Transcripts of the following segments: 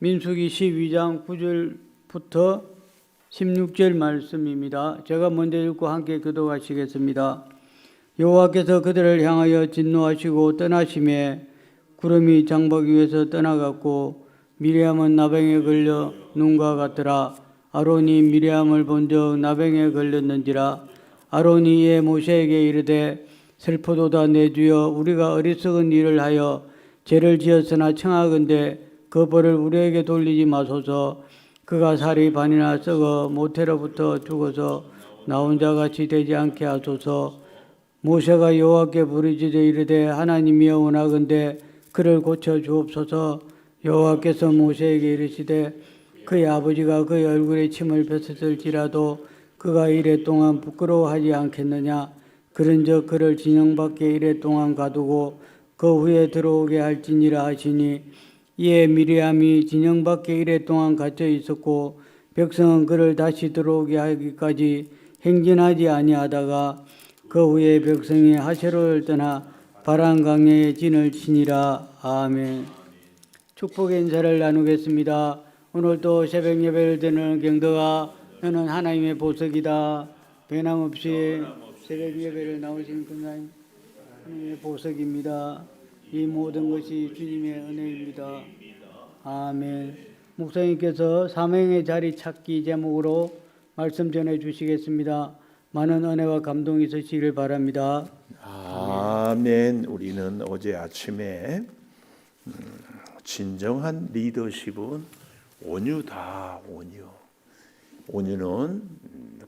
민수기 12장 9절부터 16절 말씀입니다. 제가 먼저 읽고 함께 기도하시겠습니다. 여호와께서 그들을 향하여 진노하시고 떠나심에 구름이 장막 위에서 떠나갔고 미리암은 나병에 걸려 눈과 같더라. 아론이 미리암을 본즉 나병에 걸렸는지라. 아론이 이에 모세에게 이르되 슬프도다 내 주여, 우리가 어리석은 일을 하여 죄를 지었으나 청하건대 그 벌을 우리에게 돌리지 마소서. 그가 살이 반이나 썩어 모태로부터 죽어서 나 혼자 같이 되지 않게 하소서. 모세가 여호와께 부르짖어 이르되 하나님이여 원하건대 그를 고쳐 주옵소서. 여호와께서 모세에게 이르시되 그의 아버지가 그의 얼굴에 침을 뱉었을지라도 그가 이래 동안 부끄러워하지 않겠느냐. 그런즉 그를 진영 밖에 이래 동안 가두고 그 후에 들어오게 할지니라 하시니, 이에 미리암이 진영 밖에 이래 동안 갇혀 있었고 백성은 그를 다시 들어오게 하기까지 행진하지 아니하다가 그 후에 백성이 하세로를 떠나 바란 강야에 진을 치니라. 아멘. 축복의 인사를 나누겠습니다. 오늘도 새벽 예배를 드리는 경도가 너는 하나님의 보석이다. 변함없이 새벽 예배를 나오신 금사님 하나님의 보석입니다. 이 모든 것이 주님의 은혜입니다. 아멘. 목사님께서 사명의 자리 찾기 제목으로 말씀 전해 주시겠습니다. 많은 은혜와 감동이 있으시길 바랍니다. 아멘. 우리는 어제 아침에 진정한 리더십은 온유다. 온유는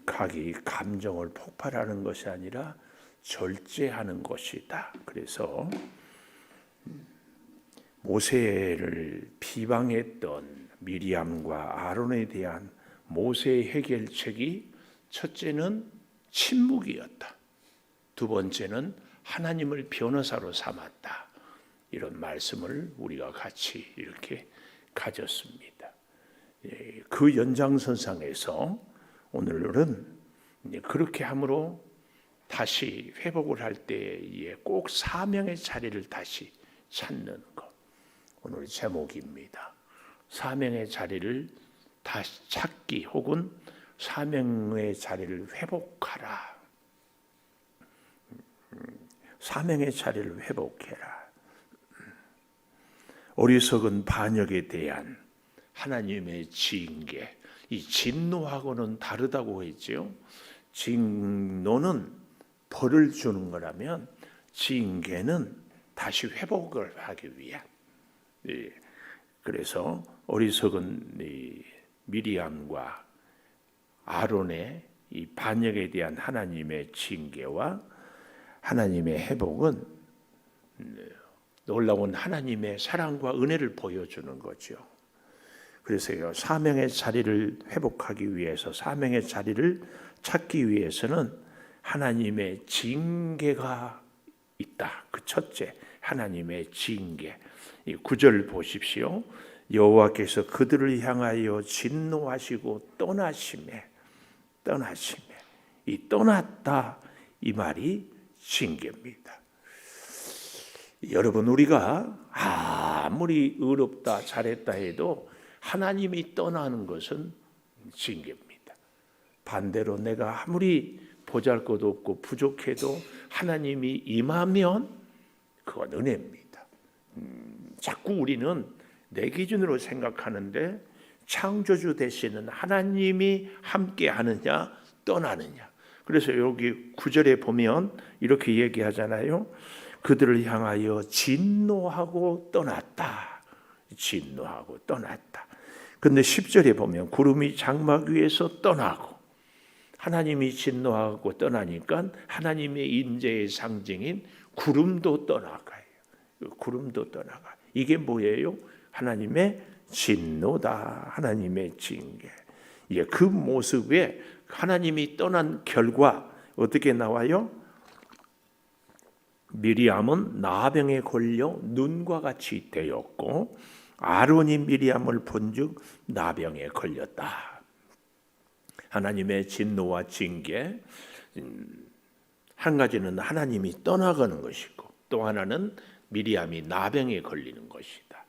각이 감정을 폭발하는 것이 아니라 절제하는 것이다. 그래서 모세를 비방했던 미리암과 아론에 대한 모세의 해결책이 첫째는 침묵이었다. 두 번째는 하나님을 변호사로 삼았다. 이런 말씀을 우리가 같이 이렇게 가졌습니다. 그 연장선상에서 오늘은 그렇게 함으로 다시 회복을 할 때에 꼭 사명의 자리를 다시 찾는 것. 오늘 제목입니다. 사명의 자리를 다시 찾기 혹은 사명의 자리를 회복하라. 사명의 자리를 회복해라. 어리석은 반역에 대한 하나님의 징계. 이 진노하고는 다르다고 했죠. 진노는 벌을 주는 거라면 징계는 다시 회복을 하기 위한. 그래서 어리석은 미리암과 아론의 이 반역에 대한 하나님의 징계와 하나님의 회복은 놀라운 하나님의 사랑과 은혜를 보여주는 거죠. 그래서 사명의 자리를 회복하기 위해서, 사명의 자리를 찾기 위해서는 하나님의 징계가 있다. 그 첫째, 하나님의 징계. 이 9절 보십시오. 여호와께서 그들을 향하여 진노하시고 떠나심에 이 떠났다 이 말이 징계입니다. 여러분, 우리가 아무리 의롭다 잘했다 해도 하나님이 떠나는 것은 징계입니다. 반대로 내가 아무리 보잘것없고 부족해도 하나님이 임하면 그건 은혜입니다. 자꾸 우리는 내 기준으로 생각하는데 창조주 되시는 하나님이 함께 하느냐 떠나느냐. 그래서 여기 9절에 보면 이렇게 얘기하잖아요. 그들을 향하여 진노하고 떠났다. 진노하고 떠났다. 근데 10절에 보면 구름이 장막 위에서 떠나고, 하나님이 진노하고 떠나니까 하나님의 임재의 상징인 구름도 떠나가요. 구름도 떠나가. 이게 뭐예요? 하나님의 진노다. 하나님의 징계. 그 모습에 하나님이 떠난 결과 어떻게 나와요? 미리암은 나병에 걸려 눈과 같이 되었고 아론이 미리암을 본즉 나병에 걸렸다. 하나님의 진노와 징계. 한 가지는 하나님이 떠나가는 것이고 또 하나는 미리암이 나병에 걸리는 것이다.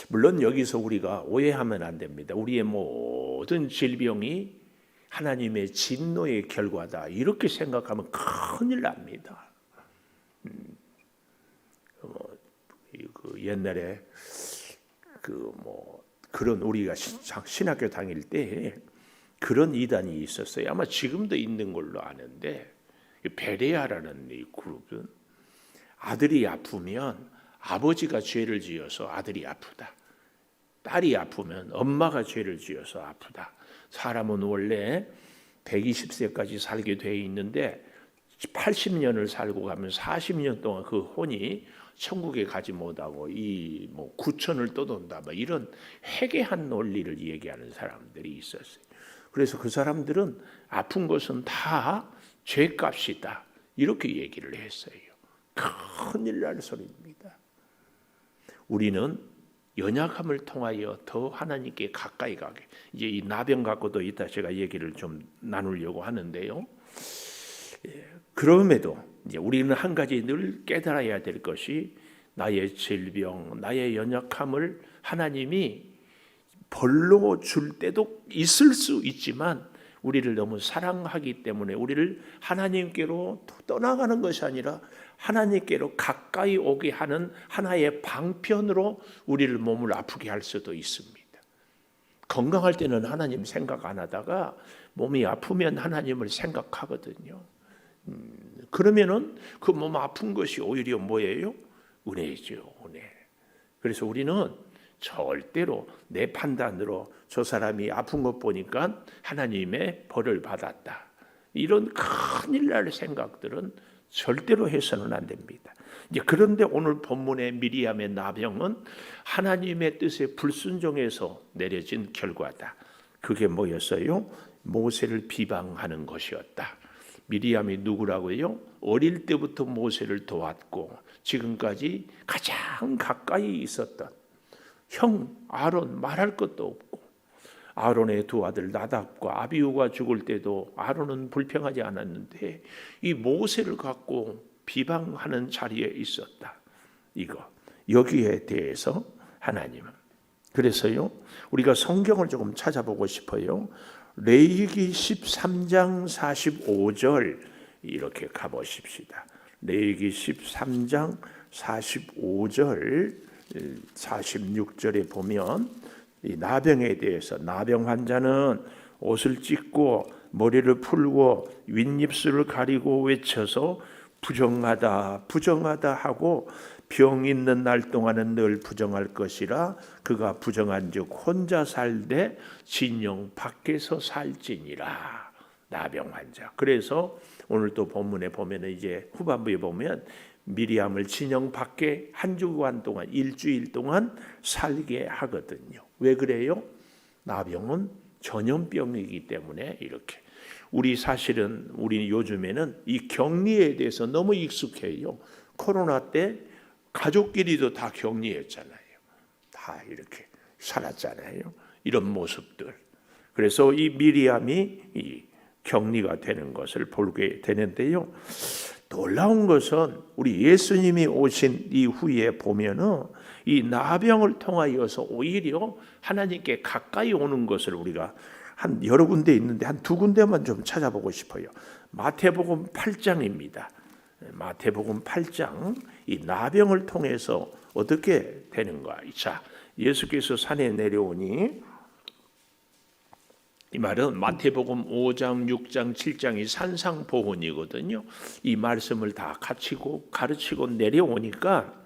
물론 여기서 우리가 오해하면 안 됩니다. 우리의 모든 질병이 하나님의 진노의 결과다, 이렇게 생각하면 큰일 납니다. 옛날에 그런 우리가 신학교 다닐 때 그런 이단이 있었어요. 아마 지금도 있는 걸로 아는데, 베레아라는 이 그룹은 아들이 아프면 아버지가 죄를 지어서 아들이 아프다, 딸이 아프면 엄마가 죄를 지어서 아프다. 사람은 원래 120세까지 살게 돼 있는데 80년을 살고 가면 40년 동안 그 혼이 천국에 가지 못하고 이 구천을 떠돈다, 이런 회개한 논리를 얘기하는 사람들이 있었어요. 그래서 그 사람들은 아픈 것은 다 죄값이다, 이렇게 얘기를 했어요. 큰일 날 소리입니다. 우리는 연약함을 통하여 더 하나님께 가까이 가게, 이제 이 나병 갖고도 이따 제가 얘기를 좀 나누려고 하는데요. 그럼에도 이제 우리는 한 가지 늘 깨달아야 될 것이, 나의 질병, 나의 연약함을 하나님이 벌로 줄 때도 있을 수 있지만 우리를 너무 사랑하기 때문에 우리를 하나님께로 떠나가는 것이 아니라 하나님께로 가까이 오게 하는 하나의 방편으로 우리를 몸을 아프게 할 수도 있습니다. 건강할 때는 하나님 생각 안 하다가 몸이 아프면 하나님을 생각하거든요. 그러면은 그 몸 아픈 것이 오히려 뭐예요? 은혜죠, 은혜. 그래서 우리는 절대로 내 판단으로 저 사람이 아픈 것 보니까 하나님의 벌을 받았다, 이런 큰일 날 생각들은 절대로 해서는 안 됩니다. 이제 그런데 오늘 본문의 미리암의 나병은 하나님의 뜻에 불순종해서 내려진 결과다. 그게 뭐였어요? 모세를 비방하는 것이었다. 미리암이 누구라고요? 어릴 때부터 모세를 도왔고 지금까지 가장 가까이 있었던 형 아론, 말할 것도 없고, 아론의 두 아들 나답과 아비후가 죽을 때도 아론은 불평하지 않았는데 이 모세를 갖고 비방하는 자리에 있었다. 여기에 대해서 하나님은, 그래서요 우리가 성경을 조금 찾아보고 싶어요. 레위기 13장 45절 이렇게 가보십시다. 레위기 13장 45절 46절에 보면 이 나병에 대해서, 나병 환자는 옷을 찢고 머리를 풀고 윗입술을 가리고 외쳐서 부정하다 부정하다 하고 병 있는 날 동안은 늘 부정할 것이라 그가 부정한즉 혼자 살되 진영 밖에서 살지니라. 나병 환자. 그래서 오늘 또 본문에 보면 이제 후반부에 보면 미리암을 진영 밖에 한 주간 동안, 일주일 동안 살게 하거든요. 왜 그래요? 나병은 전염병이기 때문에 이렇게. 사실은 우리 요즘에는 이 격리에 대해서 너무 익숙해요. 코로나 때 가족끼리도 다 격리했잖아요. 다 이렇게 살았잖아요. 이런 모습들. 그래서 이 미리암이 이 격리가 되는 것을 보게 되는데요. 놀라운 것은 우리 예수님이 오신 이후에 보면은 이 나병을 통하여서 오히려 하나님께 가까이 오는 것을 우리가 한 여러 군데 있는데 한 두 군데만 좀 찾아보고 싶어요. 마태복음 8장입니다. 마태복음 8장, 이 나병을 통해서 어떻게 되는가? 자, 예수께서 산에 내려오니, 이 말은 마태복음 5장, 6장, 7장이 산상보훈이거든요. 이 말씀을 다 갖추고 가르치고 내려오니까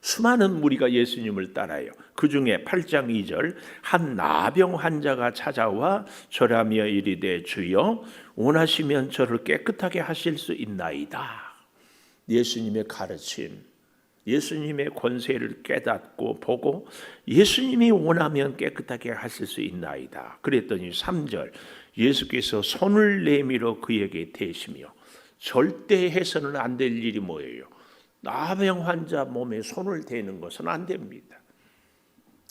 수많은 무리가 예수님을 따라요. 그 중에 8장 2절, 한 나병 환자가 찾아와 절하며 이르되 주여 원하시면 저를 깨끗하게 하실 수 있나이다. 예수님의 가르침, 예수님의 권세를 깨닫고 보고 예수님이 원하면 깨끗하게 하실 수 있나이다. 그랬더니 3절, 예수께서 손을 내밀어 그에게 대시며, 절대 해서는 안 될 일이 뭐예요? 나병 환자 몸에 손을 대는 것은 안 됩니다.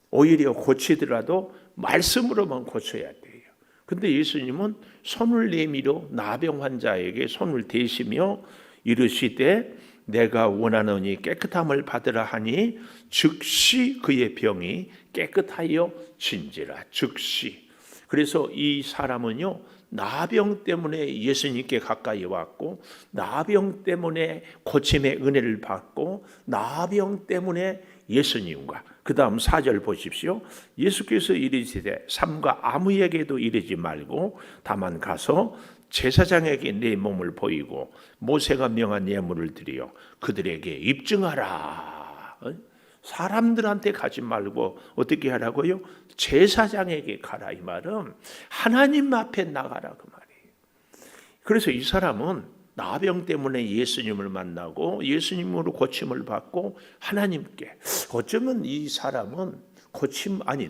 오히려 고치더라도 말씀으로만 고쳐야 돼요. 근데 예수님은 손을 내밀어 나병 환자에게 손을 대시며 이르시되 내가 원하노니 깨끗함을 받으라 하니 즉시 그의 병이 깨끗하여 진지라. 즉시. 그래서 이 사람은요, 나병 때문에 예수님께 가까이 왔고, 나병 때문에 고침의 은혜를 받고, 나병 때문에 예수님과, 그 다음 4절 보십시오. 예수께서 이르시되 삼가 아무에게도 이르지 말고 다만 가서 제사장에게 내 몸을 보이고 모세가 명한 예물을 드려 그들에게 입증하라. 사람들한테 가지 말고 어떻게 하라고요? 제사장에게 가라. 이 말은 하나님 앞에 나가라 그 말이에요. 그래서 이 사람은 나병 때문에 예수님을 만나고 예수님으로 고침을 받고 하나님께, 어쩌면 이 사람은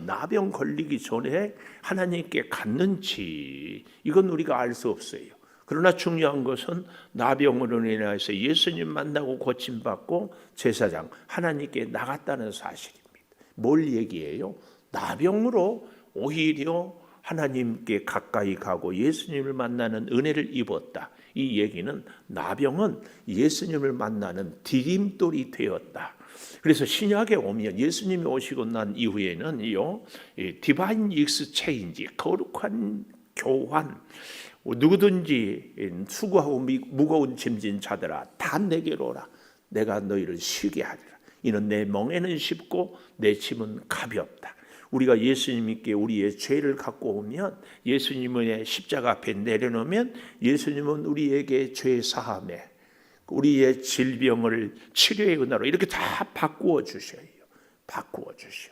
나병 걸리기 전에 하나님께 갔는지 이건 우리가 알 수 없어요. 그러나 중요한 것은 나병으로 인해서 예수님 만나고 고침받고 제사장 하나님께 나갔다는 사실입니다. 뭘 얘기해요? 나병으로 오히려 하나님께 가까이 가고 예수님을 만나는 은혜를 입었다. 이 얘기는 나병은 예수님을 만나는 디딤돌이 되었다. 그래서 신약에 오면 예수님이 오시고 난 이후에는요, 디바인 익스체인지, 거룩한 교환, 누구든지 수고하고 무거운 짐진 자들아 다 내게로 오라. 내가 너희를 쉬게 하리라. 이는 내 멍에는 쉽고 내 짐은 가볍다. 우리가 예수님께 우리의 죄를 갖고 오면, 예수님의 십자가 앞에 내려놓으면 예수님은 우리에게 죄 사함에 우리의 질병을 치료의 은혜로 이렇게 다 바꾸어 주셔요. 바꾸어 주셔.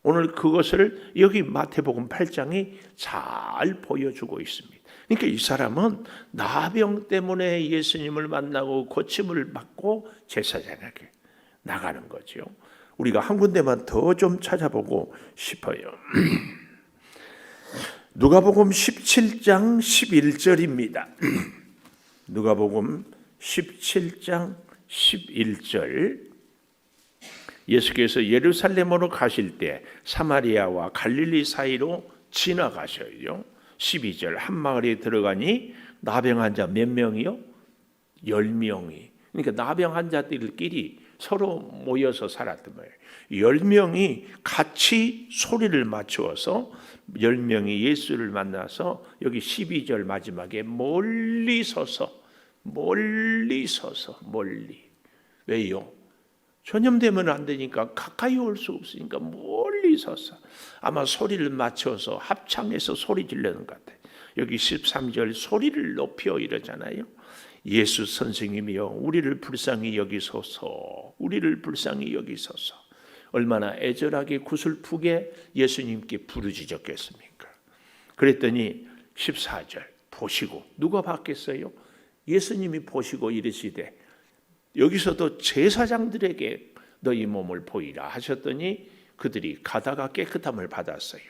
오늘 그것을 여기 마태복음 8장이 잘 보여주고 있습니다. 그러니까 이 사람은 나병 때문에 예수님을 만나고 고침을 받고 제사장에게 나가는 거죠. 우리가 한 군데만 더 좀 찾아보고 싶어요. 누가복음 17장 11절입니다. 누가복음 17장 11절. 예수께서 예루살렘으로 가실 때 사마리아와 갈릴리 사이로 지나가셔요. 12절. 한 마을에 들어가니 나병 환자 몇 명이요? 10명이. 그러니까 나병 환자들끼리 서로 모여서 살았던 거예요. 10명이 같이 소리를 맞추어서 10명이 예수를 만나서 여기 12절 마지막에 멀리 서서 왜요? 전염되면 안 되니까 가까이 올 수 없으니까 멀리 서서 아마 소리를 맞춰서 합창해서 소리 지르는 것 같아요. 여기 13절 소리를 높여 이러잖아요. 예수 선생님이여 우리를 불쌍히 여기소서. 우리를 불쌍히 여기소서. 얼마나 애절하게 구슬프게 예수님께 부르짖었겠습니까? 그랬더니 14절 보시고, 누가 봤겠어요? 예수님이 보시고 이르시되 여기서도 제사장들에게 너희 몸을 보이라 하셨더니 그들이 가다가 깨끗함을 받았어요.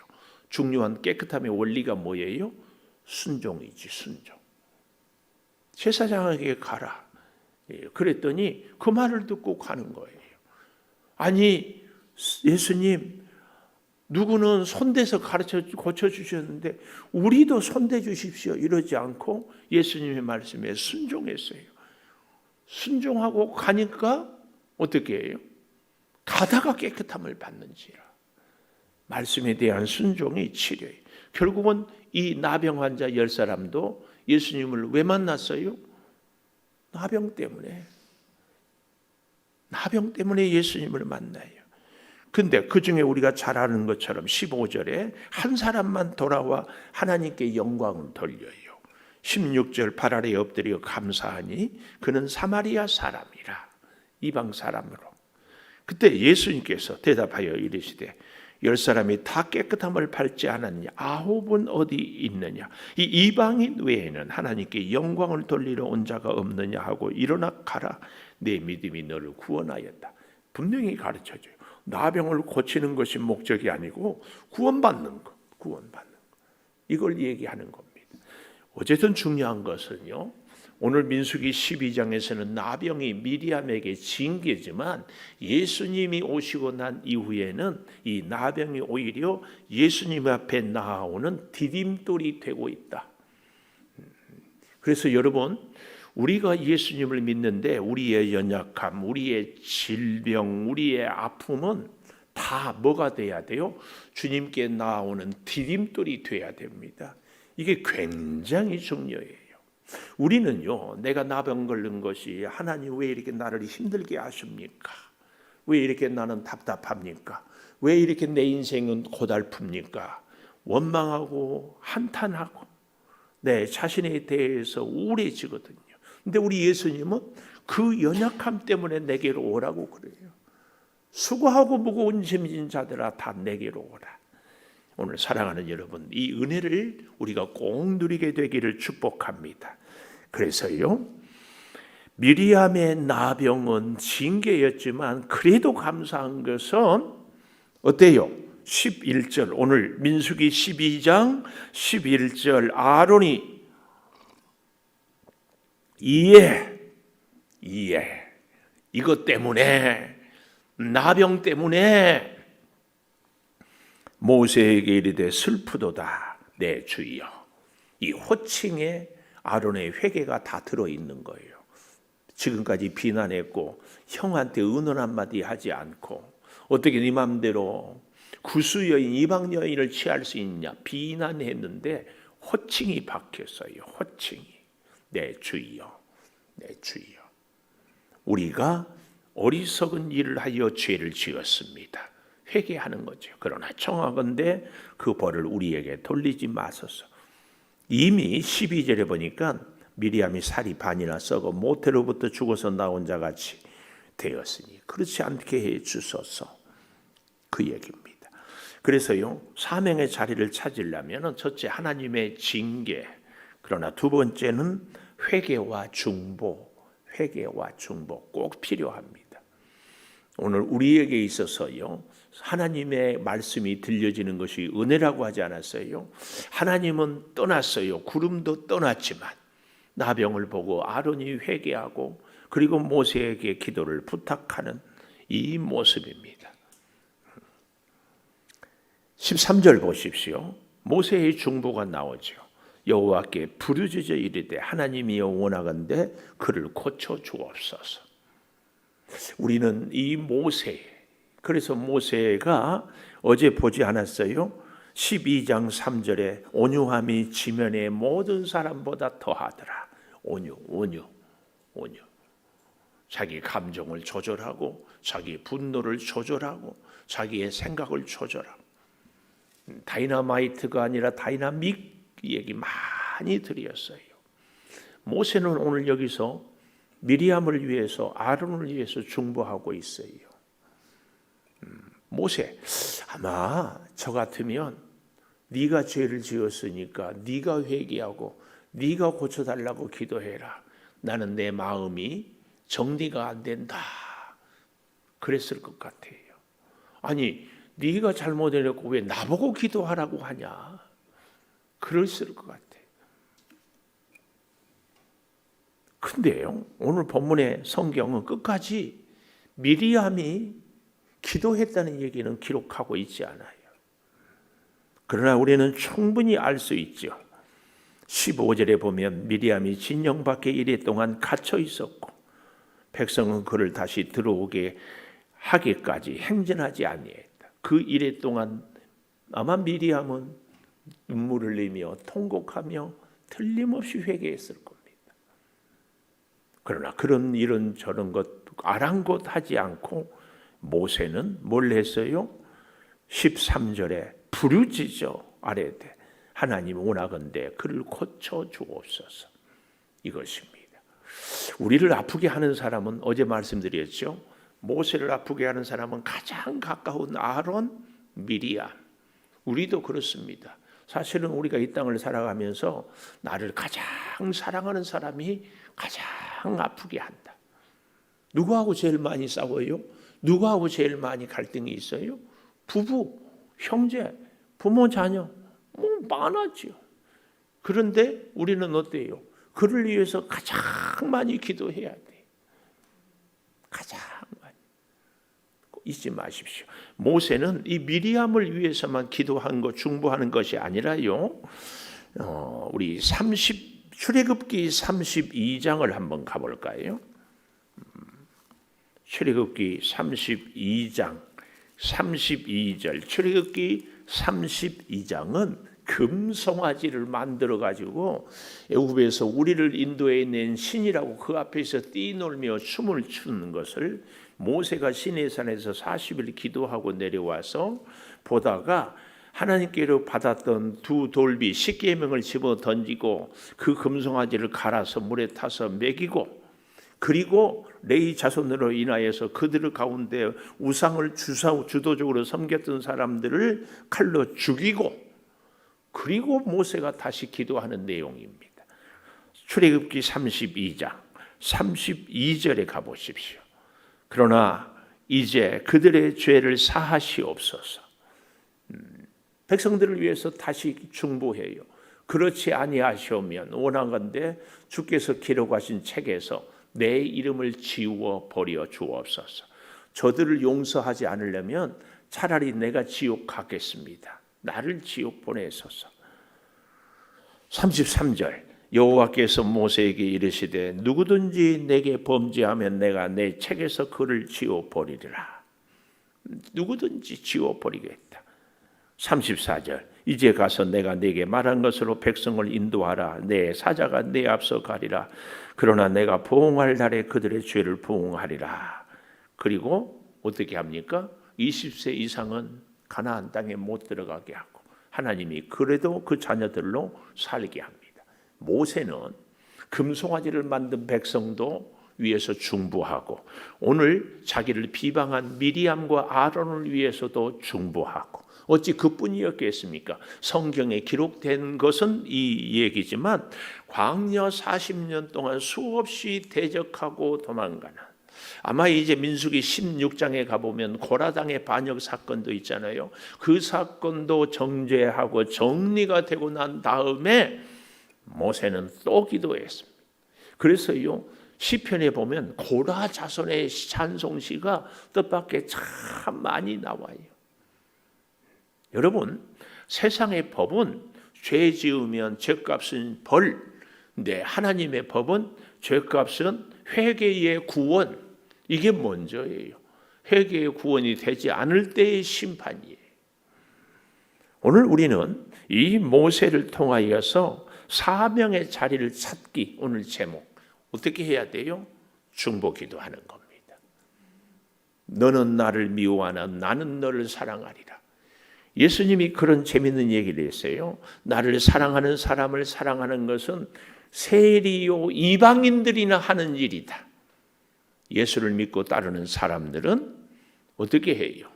중요한 깨끗함의 원리가 뭐예요? 순종이지, 순종. 제사장에게 가라. 그랬더니 그 말을 듣고 가는 거예요. 아니 예수님, 누구는 손대서 고쳐주셨는데 우리도 손대 주십시오 이러지 않고 예수님의 말씀에 순종했어요. 순종하고 가니까 어떻게 해요? 가다가 깨끗함을 받는지라. 말씀에 대한 순종이 치료예요. 결국은 이 나병 환자 10사람도 예수님을 왜 만났어요? 나병 때문에. 나병 때문에 예수님을 만나요. 근데 그 중에 우리가 잘 아는 것처럼 15절에 한 사람만 돌아와 하나님께 영광을 돌려요. 16절 발 아래 엎드려 감사하니 그는 사마리아 사람이라. 이방 사람으로. 그때 예수님께서 대답하여 이르시되 10사람이 다 깨끗함을 받지 않았냐? 9은 어디 있느냐? 이 이방인 외에는 하나님께 영광을 돌리러 온 자가 없느냐 하고 일어나 가라. 내 믿음이 너를 구원하였다. 분명히 가르쳐줘요. 나병을 고치는 것이 목적이 아니고 구원받는 것. 이걸 얘기하는 겁니다. 어쨌든 중요한 것은요, 오늘 민수기 12장에서는 나병이 미리암에게 징계지만 예수님이 오시고 난 이후에는 이 나병이 오히려 예수님 앞에 나아오는 디딤돌이 되고 있다. 그래서 여러분, 우리가 예수님을 믿는데 우리의 연약함, 우리의 질병, 우리의 아픔은 다 뭐가 돼야 돼요? 주님께 나오는 디딤돌이 돼야 됩니다. 이게 굉장히 중요해요. 우리는요, 내가 나병 걸린 것이 하나님 왜 이렇게 나를 힘들게 하십니까? 왜 이렇게 나는 답답합니까? 왜 이렇게 내 인생은 고달픕니까? 원망하고 한탄하고 내 자신에 대해서 우울해지거든요. 근데 우리 예수님은 그 연약함 때문에 내게로 오라고 그래요. 수고하고 무거운 짐진 자들아 다 내게로 오라. 오늘 사랑하는 여러분, 이 은혜를 우리가 꼭 누리게 되기를 축복합니다. 그래서요, 미리암의 나병은 징계였지만 그래도 감사한 것은 어때요? 11절, 오늘 민수기 12장 11절, 아론이 이것 때문에, 나병 때문에 모세에게 이르되 슬프도다 내 주여. 이 호칭에 아론의 회개가 다 들어있는 거예요. 지금까지 비난했고 형한테 의논 한마디 하지 않고 어떻게 네 맘대로 구수여인 이방 여인을 취할 수 있냐 비난했는데 호칭이 박혔어요. 호칭이 내 주여, 내 주여. 우리가 어리석은 일을 하여 죄를 지었습니다. 회개하는 거죠. 그러나 청하건대 그 벌을 우리에게 돌리지 마소서. 이미 12절에 보니까 미리암이 살이 반이나 썩어 모태로부터 죽어서 나온 자 같이 되었으니 그렇지 않게 해 주소서. 그 얘기입니다. 그래서요, 사명의 자리를 찾으려면 첫째 하나님의 징계, 그러나 두 번째는 회개와 중보, 회개와 중보 꼭 필요합니다. 오늘 우리에게 있어서요, 하나님의 말씀이 들려지는 것이 은혜라고 하지 않았어요? 하나님은 떠났어요. 구름도 떠났지만 나병을 보고 아론이 회개하고 그리고 모세에게 기도를 부탁하는 이 모습입니다. 13절 보십시오. 모세의 중보가 나오죠. 여호와께 부르짖어 이르되 하나님이여 원하건대 그를 고쳐 주옵소서. 우리는 이 모세, 그래서 모세가 어제 보지 않았어요? 12장 3절에 온유함이 지면의 모든 사람보다 더하더라. 온유. 자기 감정을 조절하고 자기 분노를 조절하고 자기의 생각을 조절하고 다이나마이트가 아니라 다이나믹 얘기 많이 드렸어요. 모세는 오늘 여기서 미리암을 위해서 아론을 위해서 중보하고 있어요. 모세, 아마 저 같으면 네가 죄를 지었으니까 네가 회개하고 네가 고쳐달라고 기도해라. 나는 내 마음이 정리가 안 된다. 그랬을 것 같아요. 아니, 네가 잘못해놓고 왜 나보고 기도하라고 하냐. 그랬을 것 같아요. 근데요, 오늘 본문의 성경은 끝까지 미리암이 기도했다는 얘기는 기록하고 있지 않아요. 그러나 우리는 충분히 알 수 있죠. 15절에 보면 미리암이 진영 밖에 이래 동안 갇혀 있었고 백성은 그를 다시 들어오게 하기까지 행진하지 아니했다. 그 이래 동안 아마 미리암은 눈물을 흘리며 통곡하며 틀림없이 회개했을 겁니다. 그러나 그런 이런 저런 것 아랑곳하지 않고 모세는 뭘 했어요? 13절에 부르짖어 아뢰되 하나님 원하건대 그를 고쳐 주옵소서. 이것입니다. 우리를 아프게 하는 사람은 어제 말씀드렸죠. 모세를 아프게 하는 사람은 가장 가까운 아론, 미리암. 우리도 그렇습니다. 사실은 우리가 이 땅을 살아가면서 나를 가장 사랑하는 사람이 가장 아프게 한다. 누구하고 제일 많이 싸워요? 누구하고 제일 많이 갈등이 있어요? 부부, 형제, 부모, 자녀. 많았죠. 그런데 우리는 어때요? 그를 위해서 가장 많이 기도해야 돼. 가장 많이. 잊지 마십시오. 모세는 이 미리암을 위해서만 기도한 것, 중보하는 것이 아니라요. 우리 30 출애굽기 32장을 한번 가볼까요? 출애굽기 32장 32절. 출애굽기 32장은 금송아지를 만들어 가지고 애굽에서 우리를 인도해 낸 신이라고 그 앞에서 뛰놀며 춤을 추는 것을 모세가 시내산에서 40일 기도하고 내려와서 보다가 하나님께로 받았던 두 돌비 10계명을 집어 던지고 그 금송아지를 갈아서 물에 타서 먹이고, 그리고 레위 자손으로 인하여서 그들 가운데 우상을 주도적으로 섬겼던 사람들을 칼로 죽이고, 그리고 모세가 다시 기도하는 내용입니다. 출애굽기 32장 32절에 가보십시오. 그러나 이제 그들의 죄를 사하시옵소서. 백성들을 위해서 다시 중보해요. 그렇지 아니하시오면 원하건대 주께서 기록하신 책에서 내 이름을 지워 버려 주옵소서. 저들을 용서하지 않으려면 차라리 내가 지옥 가겠습니다. 나를 지옥 보내소서. 33절. 여호와께서 모세에게 이르시되 누구든지 내게 범죄하면 내가 내 책에서 그를 지워 버리리라. 누구든지 지워 버리겠다. 34절. 이제 가서 내가 네게 말한 것으로 백성을 인도하라. 내 사자가 네 앞서 가리라. 그러나 내가 보응할 날에 그들의 죄를 보응하리라. 그리고 어떻게 합니까? 20세 이상은 가나안 땅에 못 들어가게 하고 하나님이 그래도 그 자녀들로 살게 합니다. 모세는 금송아지를 만든 백성도 위해서 중보하고 오늘 자기를 비방한 미리암과 아론을 위해서도 중보하고, 어찌 그뿐이었겠습니까? 성경에 기록된 것은 이 얘기지만 광야 40년 동안 수없이 대적하고 도망가는, 아마 이제 민수기 16장에 가보면 고라당의 반역 사건도 있잖아요. 그 사건도 정죄하고 정리가 되고 난 다음에 모세는 또 기도했습니다. 그래서요, 시편에 보면 고라 자손의 찬송시가 뜻밖의 참 많이 나와요. 여러분, 세상의 법은 죄 지으면 죄값은 벌, 근데 하나님의 법은 죄값은 회개의 구원, 이게 먼저예요. 회개의 구원이 되지 않을 때의 심판이에요. 오늘 우리는 이 모세를 통하여서 사명의 자리를 찾기, 오늘 제목 어떻게 해야 돼요? 중보 기도하는 겁니다. 너는 나를 미워하나 나는 너를 사랑하리라. 예수님이 그런 재밌는 얘기를 했어요. 나를 사랑하는 사람을 사랑하는 것은 세리요 이방인들이나 하는 일이다. 예수를 믿고 따르는 사람들은 어떻게 해요?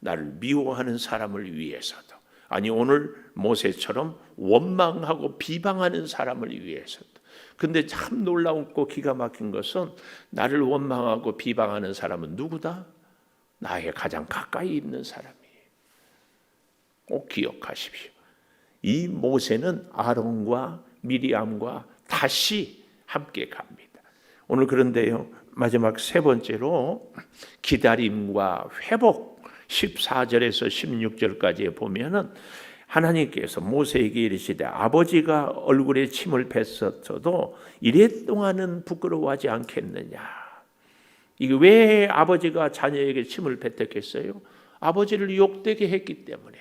나를 미워하는 사람을 위해서도, 아니 오늘 모세처럼 원망하고 비방하는 사람을 위해서도. 근데 참 놀라웠고 기가 막힌 것은 나를 원망하고 비방하는 사람은 누구다? 나의 가장 가까이 있는 사람이에요. 꼭 기억하십시오. 이 모세는 아론과 미리암과 다시 함께 갑니다. 오늘 그런데요, 마지막 세 번째로 기다림과 회복, 14절에서 16절까지 보면은 하나님께서 모세에게 이르시되 아버지가 얼굴에 침을 뱉었어도 이랫동안은 부끄러워하지 않겠느냐. 이게 왜 아버지가 자녀에게 침을 뱉었겠어요? 아버지를 욕되게 했기 때문에.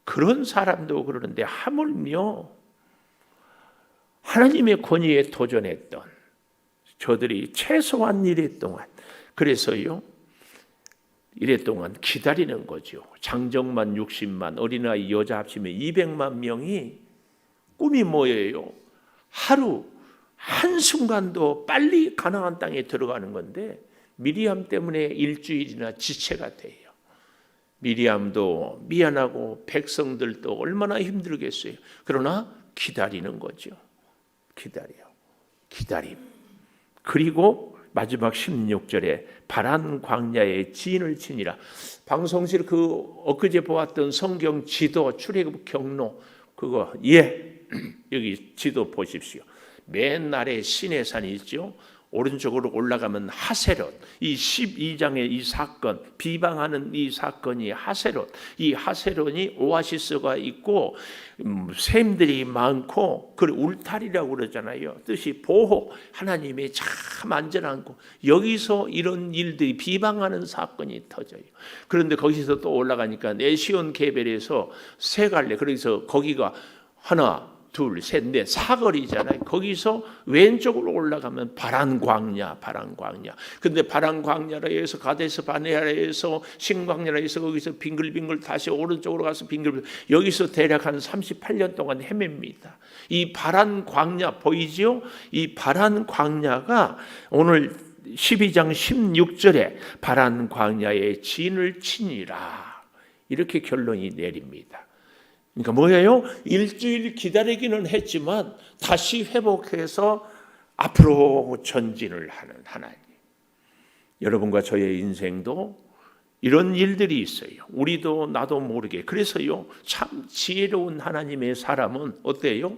그런 사람도 그러는데 하물며 하나님의 권위에 도전했던 저들이 최소한 이랫동안, 그래서요 이랫동안 기다리는 거죠. 장정만 60만, 어린아이 여자 합치면 200만 명이 꿈이 뭐예요? 하루 한순간도 빨리 가나안 땅에 들어가는 건데 미리암 때문에 일주일이나 지체가 돼요. 미리암도 미안하고 백성들도 얼마나 힘들겠어요. 그러나 기다리는 거죠. 기다림. 그리고 마지막 16절에 바란 광야에 진을 치니라. 방송실 그 엊그제 보았던 성경 지도 출애굽 경로 그거 여기 지도 보십시오. 맨 아래 시내산이 있죠. 오른쪽으로 올라가면 하세롯, 이 12장의 이 사건, 비방하는 이 사건이 하세롯, 이 하세롯이 오아시스가 있고 샘들이 많고 그 울타리라고 그러잖아요. 뜻이 보호, 하나님의 참 안전한 곳. 여기서 이런 일들이 비방하는 사건이 터져요. 그런데 거기서 또 올라가니까 에시온 게벨에서 세 갈래, 그래서 거기가 하나 둘, 셋, 넷, 사거리잖아요. 거기서 왼쪽으로 올라가면 바란 광야. 근데 바란 광야라 해서 가데스 바네아라 해서 신광야라 해서 거기서 빙글빙글 다시 오른쪽으로 가서 빙글빙글, 여기서 대략 한 38년 동안 헤맵니다. 이 바란 광야 보이지요? 이 바란 광야가 오늘 12장 16절에 바란 광야에 진을 치니라, 이렇게 결론이 내립니다. 그러니까 뭐예요? 일주일 기다리기는 했지만 다시 회복해서 앞으로 전진을 하는 하나님. 여러분과 저의 인생도 이런 일들이 있어요. 우리도 나도 모르게. 그래서요, 참 지혜로운 하나님의 사람은 어때요?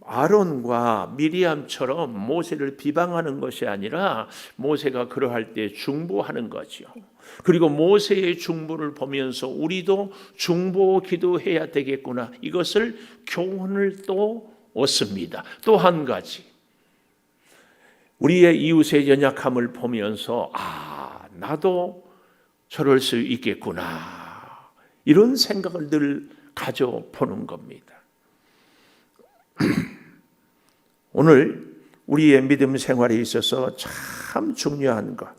아론과 미리암처럼 모세를 비방하는 것이 아니라 모세가 그러할 때 중보하는 거죠. 그리고 모세의 중보를 보면서 우리도 중보 기도해야 되겠구나, 이것을 교훈을 또 얻습니다. 또 한 가지, 우리의 이웃의 연약함을 보면서 나도 저럴 수 있겠구나, 이런 생각을 늘 가져보는 겁니다. 오늘 우리의 믿음 생활에 있어서 참 중요한 것,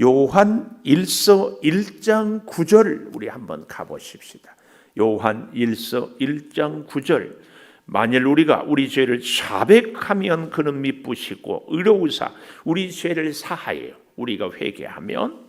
요한 1서 1장 9절 우리 한번 가보십시다. 요한 1서 1장 9절. 만일 우리가 우리 죄를 자백하면 그는 미쁘시고 의로우사 우리 죄를 사하여 우리가 회개하면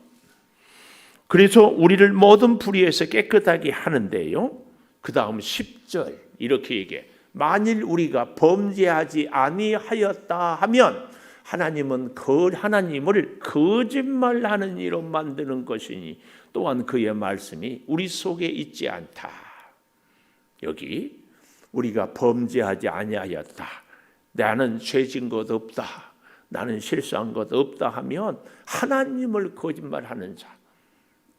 그래서 우리를 모든 불의에서 깨끗하게 하는데요. 그 다음 10절 이렇게 얘기해. 만일 우리가 범죄하지 아니하였다 하면 하나님은 그 하나님을 거짓말하는 이로 만드는 것이니 또한 그의 말씀이 우리 속에 있지 않다. 여기 우리가 범죄하지 아니하였다, 나는 죄진 것 없다, 나는 실수한 것 없다 하면 하나님을 거짓말하는 자.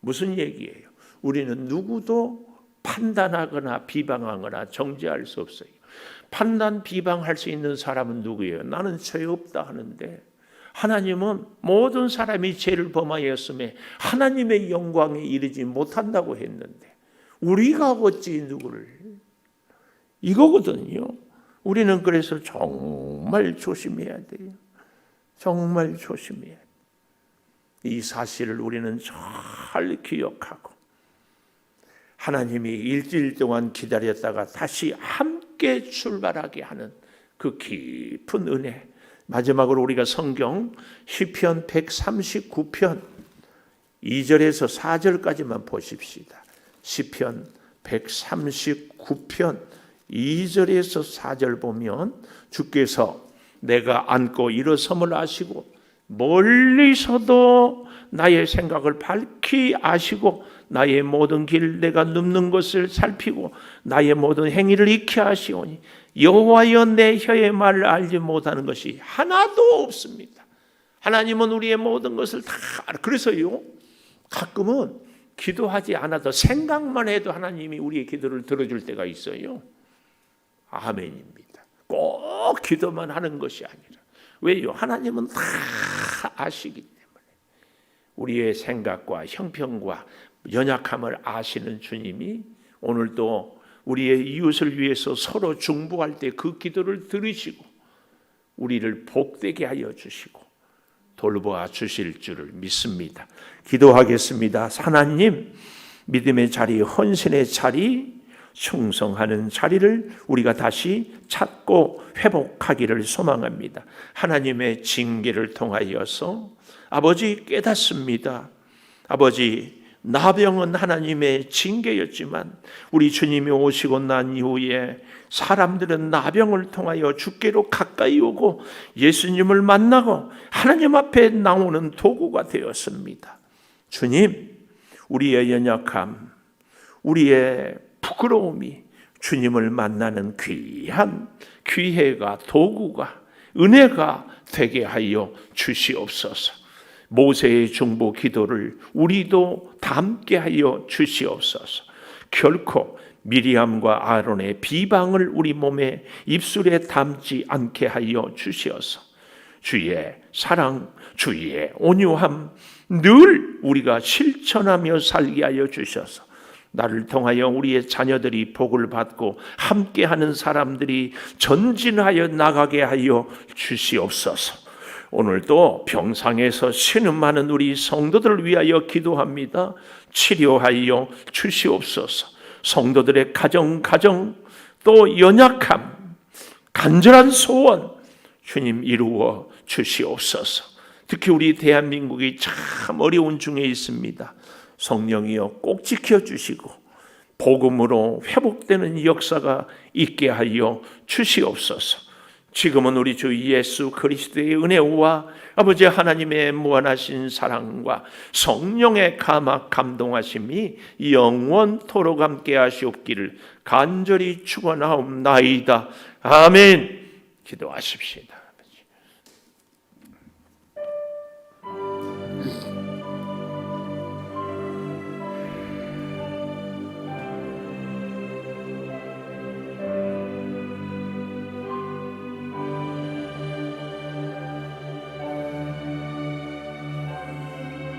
무슨 얘기예요? 우리는 누구도 판단하거나 비방하거나 정죄할 수 없어요. 판단 비방할 수 있는 사람은 누구예요? 나는 죄 없다 하는데 하나님은 모든 사람이 죄를 범하였음에 하나님의 영광에 이르지 못한다고 했는데 우리가 어찌 누구를, 이거거든요. 우리는 그래서 정말 조심해야 돼요. 정말 조심해야 돼요. 이 사실을 우리는 잘 기억하고 하나님이 일주일 동안 기다렸다가 다시 함께 출발하게 하는 그 깊은 은혜. 마지막으로 우리가 성경 시편 139편 2절에서 4절까지만 보십시다. 시편 139편 2절에서 4절 보면 주께서 내가 앉고 일어섬을 아시고 멀리서도 나의 생각을 밝히 아시고 나의 모든 길 내가 눕는 것을 살피고 나의 모든 행위를 익히 아시오니 여호와여 내 혀의 말을 알지 못하는 것이 하나도 없습니다. 하나님은 우리의 모든 것을 다 알아. 그래서요, 가끔은 기도하지 않아도 생각만 해도 하나님이 우리의 기도를 들어줄 때가 있어요. 아멘입니다. 꼭 기도만 하는 것이 아니라. 왜요? 하나님은 다 아시기 때문에. 우리의 생각과 형편과 연약함을 아시는 주님이 오늘도 우리의 이웃을 위해서 서로 중보할 때 그 기도를 들으시고 우리를 복되게 하여 주시고 돌보아 주실 줄을 믿습니다. 기도하겠습니다. 하나님, 믿음의 자리, 헌신의 자리, 충성하는 자리를 우리가 다시 찾고 회복하기를 소망합니다. 하나님의 징계를 통하여서 아버지 깨닫습니다. 아버지, 나병은 하나님의 징계였지만 우리 주님이 오시고 난 이후에 사람들은 나병을 통하여 주께로 가까이 오고 예수님을 만나고 하나님 앞에 나오는 도구가 되었습니다. 주님, 우리의 연약함, 우리의 부끄러움이 주님을 만나는 귀한 기회가, 도구가, 은혜가 되게 하여 주시옵소서. 모세의 중보 기도를 우리도 담게 하여 주시옵소서. 결코 미리암과 아론의 비방을 우리 몸에 입술에 담지 않게 하여 주시옵소서. 주의 사랑, 주의 온유함 늘 우리가 실천하며 살게 하여 주셔서 나를 통하여 우리의 자녀들이 복을 받고 함께하는 사람들이 전진하여 나가게 하여 주시옵소서. 오늘도 병상에서 신음하는 우리 성도들을 위하여 기도합니다. 치료하여 주시옵소서. 성도들의 가정 또 연약함, 간절한 소원 주님 이루어 주시옵소서. 특히 우리 대한민국이 참 어려운 중에 있습니다. 성령이여 꼭 지켜주시고 복음으로 회복되는 역사가 있게 하여 주시옵소서. 지금은 우리 주 예수 그리스도의 은혜와 아버지 하나님의 무한하신 사랑과 성령의 감동하심이 영원토록 함께 하시옵기를 간절히 축원하옵나이다. 아멘. 기도하십시다.